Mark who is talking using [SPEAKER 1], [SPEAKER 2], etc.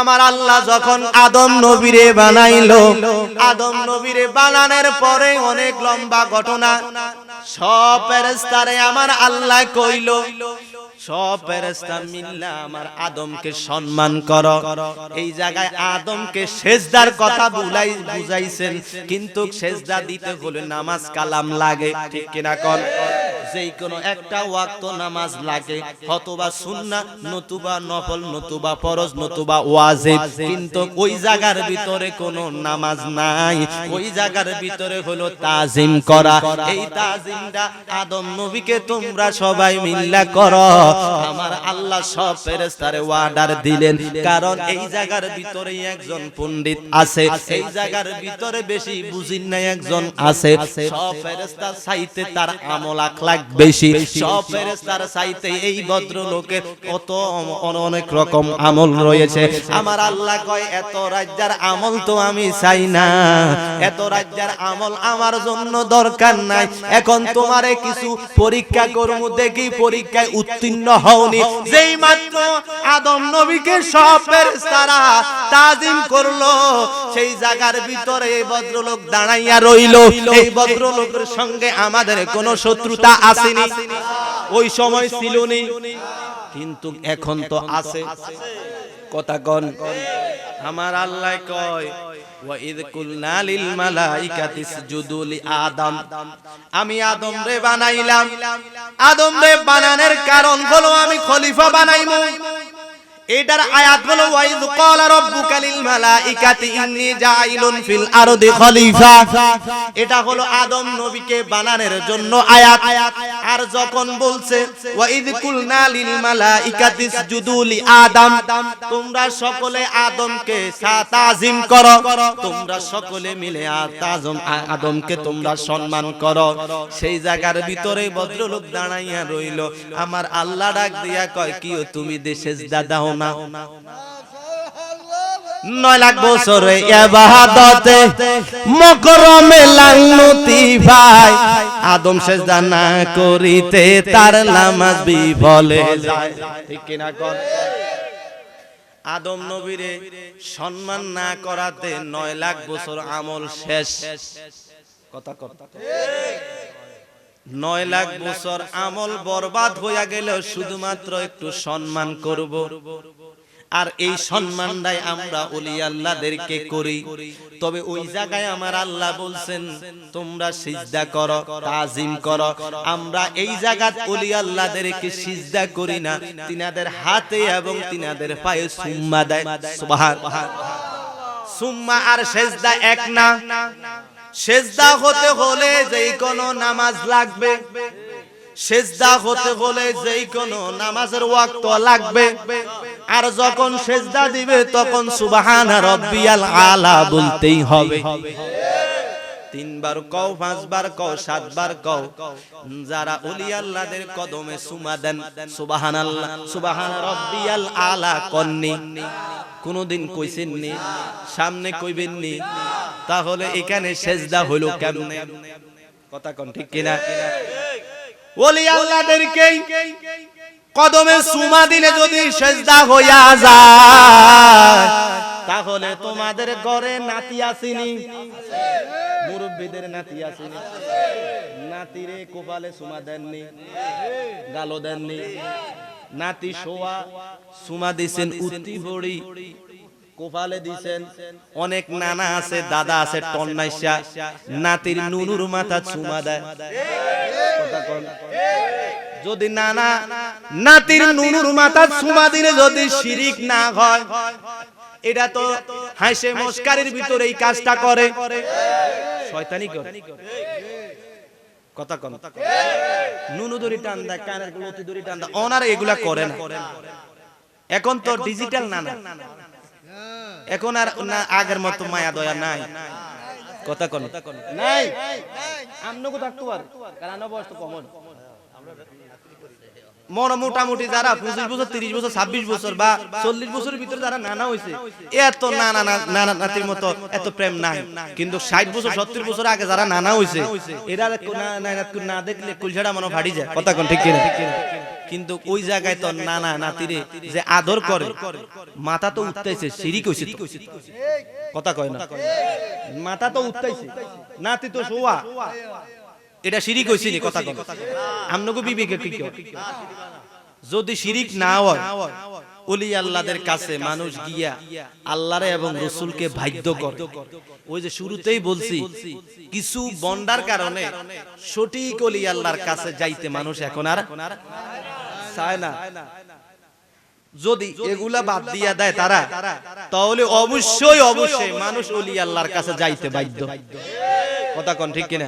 [SPEAKER 1] আমার আল্লাহ যখন আদম নবীরে বানাইলো, আদম নবীরে বানানোর পরে অনেক লম্বা ঘটনা। সব ফেরেশতারে আমার আল্লাহ কইলো, সব ফেরেশতা মিল্লা আমার আদমকে সম্মান করো। এই জায়গায় আদমকে সেজদার কথা বুঝাইছেন, কিন্তু সেজদা দিতে হলে নামাজ কালাম লাগে, ঠিক কিনা কোন? যেই কোনো একটা ওয়াক্ত নামাজ লাগে, অথবা সুন্নাহ, নতুবা নফল, নতুবা ফরজ, নতুবা ওয়াজিব। কিন্তু ওই জায়গার ভিতরে কোনো নামাজ নাই, ওই জায়গার ভিতরে হলো তাজিম করা। এই তাজিমটা আদম নবীকে তোমরা সবাই মিল্লা করো। আমার আল্লাহ সব ফেরেশতারে অর্ডার দিলেন, কারণ এই জায়গার ভিতরে একজন পণ্ডিত আছে, এই জায়গার ভিতরে বেশি বুঝিন না একজন আছে। সব ফেরেশতার চাইতে তার আমল আখলাক বেশি, সব ফেরেশতার চাইতে এই ভদ্রলোকের কত অনেক রকম আমল রয়েছে। আমার আল্লাহ কয়, এত রাজ্জার আমল তো আমি চাই না, এত রাজ্জার আমল আমার জন্য দরকার নাই। এখন তোমারে কিছু পরীক্ষা করব, দেখি পরীক্ষায় উত্তীর্ণ হওনি। যেই মাত্র আদম নবীকে সব ফেরেশতারা তাজিম করলো, সেই জায়গার ভিতরে এই ভদ্রলোক দাঁড়াইয়া রইল। এই ভদ্রলোকের সঙ্গে আমাদের কোনো শত্রুতা আসেনি, ওই সময় ছিল নি, কিন্তু এখন তো আছে। কথা কোন? আমার আল্লাহ কয়, ওয়াইদ কুলনা লিল মালাইকাতি ইসজুদু লি আদম, আমি আদম রে বানাইলাম। আদম রে বানানোর কারণ হলো আমি খলিফা বানাইমু। এটার আয়াত হলো, ওয়াইদ ক্বালা রাব্বুকা লিল মালাইকাতি ইন্নী জাইলুন ফিল আরদি খলিফা। এটা হলো আদম নবীকে বানানোর জন্য আয়াত। আর যখন বলছে ওয়াইদ কুলনা লিল মালাইকাতি ইসজুদু লি আদম, তোমরা সকলে আদমকে তাজিম করো, তোমরা সকলে মিলে আদমকে তোমরা সম্মান করো। সেই জায়গার ভিতরে ভদ্রলোক দাঁড়াইয়া রইল। আমার আল্লাহ ডাক দিয়া কয়, কি তুমি সেজদা দাও না? 9 লাখ বছরে ইবাদতে মকরমে লাংনতি ভাই, আদম সেজদা না করিতে তার নামাজ বিফলে যায়, ঠিক কিনা কোন? আদম নবীরে সম্মান না করাতে 9 লাখ বছর আমল শেষ। কথা কথা, 9 লাখ বছর আমল বরবাদ হইয়া গেল শুধুমাত্র একটু সম্মান করব। আর এই সম্মানটাই আমরা ওলি আল্লাহদেরকে করি। তবে ওই জায়গায় আমার আল্লাহ বলছেন, তোমরা সিজদা করো, তাজিম করো। আমরা এই জায়গায় ওলি আল্লাহদেরকে সিজদা করি না, তিনাদের হাতে এবং তিনাদের পায়ে সুম্মা দেয়। সুবহানাল্লাহ। সুম্মা আর সেজদা এক না। সেজদা হতে হলে যেই কোনো নামাজ লাগবে, সেজদা হতে হলে যেই কোনো নামাজের ওয়াক্ত লাগবে। আর যখন সেজদা দিবে তখন সুবহান রাব্বিয়াল আলা বলতেই হবে। 3 বার কও, 5 বার কও, 7 বার কও। যারা ওলি আল্লাহদের কদমে চুমা দেন, সুবহানাল্লাহ, সুবহান রাব্বিয়াল আলা কননি, কোনদিন কইছেন নি, সামনে কইবেন নি, তাহলে এখানে সেজদা হলো কেমনে? কথা কোন, ঠিক কিনা? ওলি আল্লাহদেরকে কদমে চুমা দিলে যদি সেজদা হইয়া যায়, তাহলে তোমাদের ঘরে নাতি আসেনি, মুরব্বিদের নাতি আসেনি, নাতিরে কপালে চুমা দেননি, গালো দেননি, নাতি শোয়া চুমা দিছেন, উত্তি বড়ি কোপালে দিছেন। অনেক নানা আছে, দাদা আছে, টন্নাইশা নাতির নুনুর মাথা চুমা দেয়। কথা কোন? যদি নানা নাতির নুনুর মাথা চুমা দিলে যদি শিরিক না হয়, এটা তো হাসে মস্কারির ভিতরে এই কাজটা করে, শয়তানি করে। কথা কোন? নুনু দড়ি টান দেয়, কানের লতি দড়ি টান দেয়, ওনারা এগুলা করে না। এখন তো ডিজিটাল নানা, এখন আর আগের মতো মায়া দয়া নাই। কথা কোন? নাই। আমনগো থাকতো আর কারণ বয়স তো কম। মোটামুটি যারা 25 বছর, 30 বছর, 26 বছর বা 40 বছরের ভিতরে যারা নানা হয়েছে, এত নানা নাতির মতো এত প্রেম নাই। কিন্তু 60 বছর 70 বছর আগে যারা নানা হয়েছে, এরা না দেখলে কুলঝাড়া মনে ফাটি যায়। কথা কোন, ঠিক কিনা? কিন্তু ওই জায়গায় তো নানা নাতিরে যে আদর করে মাথা তো উঠতেছে শিরিক হইছে কথা কয় না মাথা তো উঠতেছে নাতি তো শোয়া এটা শিরিক হইছে নি কথা কয় আমনগো বিবেকে কি কয় যদি শিরিক না হয় ওলি আল্লাহদের কাছে মানুষ গিয়া আল্লাহরে এবং রাসূলকে বাধ্য করে ওই যে শুরুতেই বলছি কিছু বন্ডার কারণে সঠিক ওলি আল্লাহর কাছে যাইতে মানুষ এখন আর চায় না যদি এগুলা বাদ দিয়া দেয় তারা তাহলে অবশ্যই মানুষ ওলি আল্লাহর কাছে যাইতে বাধ্য কথা কোন ঠিক কিনা